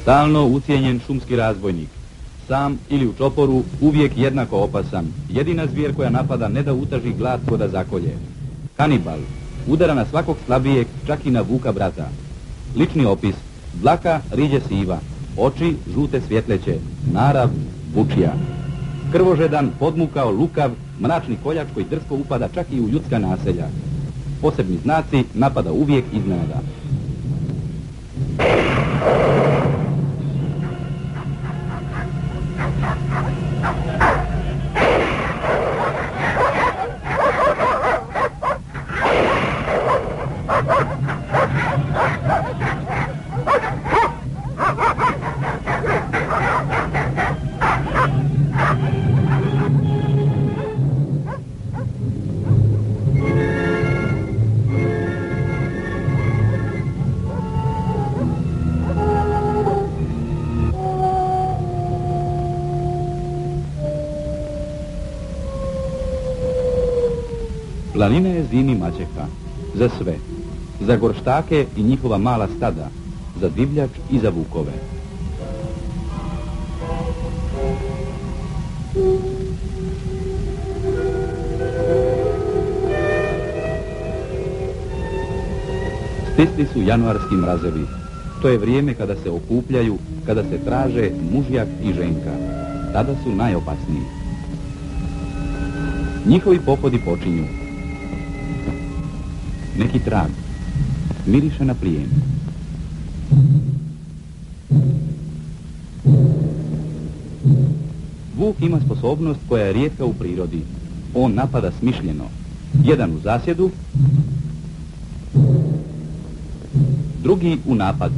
Stalno ucijenjen šumski razbojnik. Sam ili u čoporu, uvijek jednako opasan. Jedina zvijer koja napada ne da utaži glad, ko da zakolje. Kanibal. Udara na svakog slabijeg, čak i na vuka brata. Lični opis. Dlaka riđe siva. Oči žute svjetleće. Narav bučija. Krvožedan, podmukao, lukav, mračni koljač koji drsko upada čak i u ljudska naselja. Posebni znaci, napada uvijek iznenada. Planina je zimi maćeha. Za sve. Za gorštake i njihova mala stada. Za divljač i za vukove. Stisli su januarski mrazevi. To je vrijeme kada se okupljaju, kada se traže mužjak i ženka. Tada su najopasniji. Njihovi pohodi počinju. Neki trag. Miriše na plijen. Vuk ima sposobnost koja je rijetka u prirodi. On napada smišljeno. Jedan u zasjedu, drugi u napad.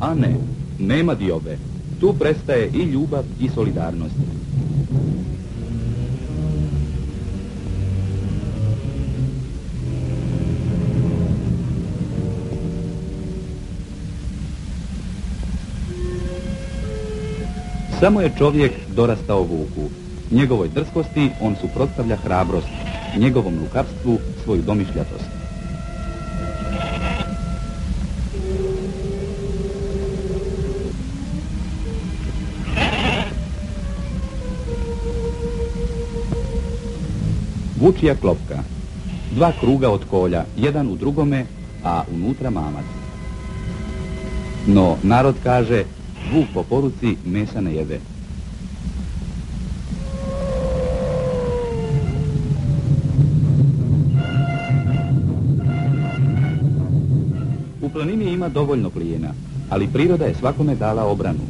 A ne, nema diobe. Tu prestaje i ljubav i solidarnost. Samo je čovjek dorastao vuku. Njegovoj drskosti on suprotstavlja hrabrost, njegovom lukavstvu svoju domišljatost. Vučija klopka. 2 kruga od kolja, jedan u drugome, a unutra mamac. No, narod kaže, vuk po poruci mesa ne jede. U planini ima dovoljno plijena, ali priroda je svakome dala obranu.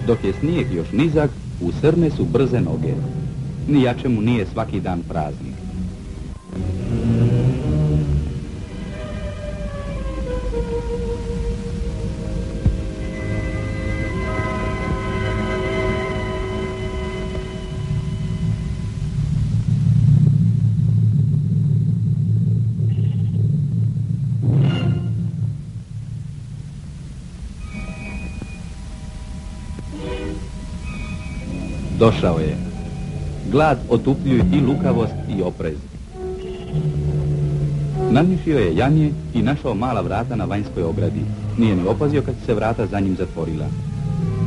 Dok je snijeg još nizak, u srne su brze noge. Ni jačemu nije svaki dan praznik. Došao je. Glad otupljuje i lukavost i oprez. Namišio je janje i našao mala vrata na vanjskoj ogradi. Nije ni opazio kad se vrata za njim zatvorila.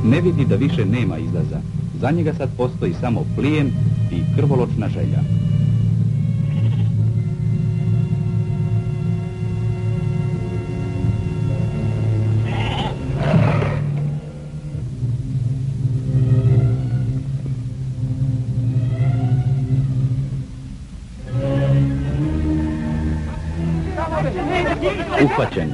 Ne vidi da više nema izlaza. Za njega sad postoji samo plijen i krvoločna želja. Uhvaćen.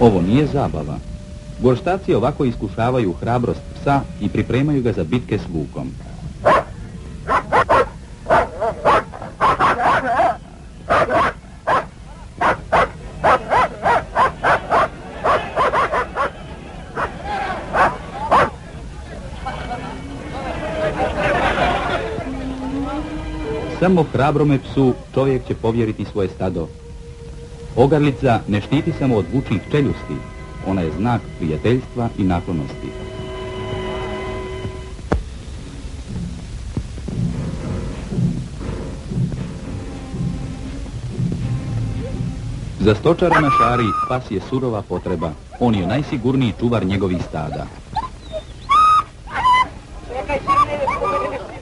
Ovo nije zabava. Gorštaci ovako iskušavaju hrabrost psa i pripremaju ga za bitke s vukom. Samo hrabrome psu čovjek će povjeriti svoje stado. Ogrlica ne štiti samo od vučnih čeljusti, ona je znak prijateljstva i naklonosti. Za stočara na šari pas je surova potreba, on je najsigurniji čuvar njegovih stada.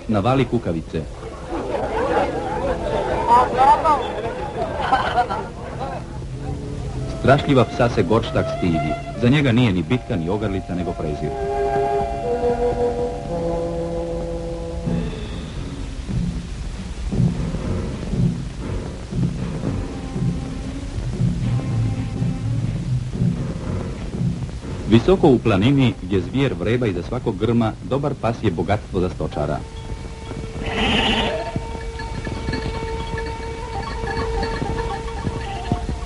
Navali kukavice. Strašljiva psa se Gorštak stidi. Za njega nije ni bitka, ni ogrlica, nego prezir. Visoko u planini, gdje zvijer vreba iza svakog grma, dobar pas je bogatstvo za stočara.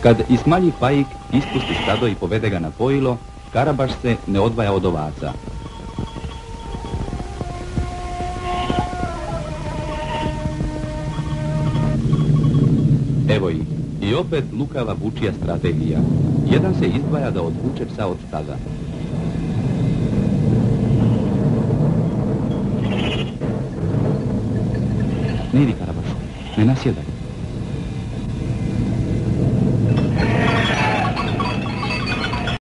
Kad ismalji pajik ispusti stado i povede ga na pojilo, Karabaš se ne odvaja od ovaca. Evo ih, i opet lukava vučija strategija. Jedan se izdvaja da odvuče psa od stada. Ne idi, Karabašu, ne nasjedaj.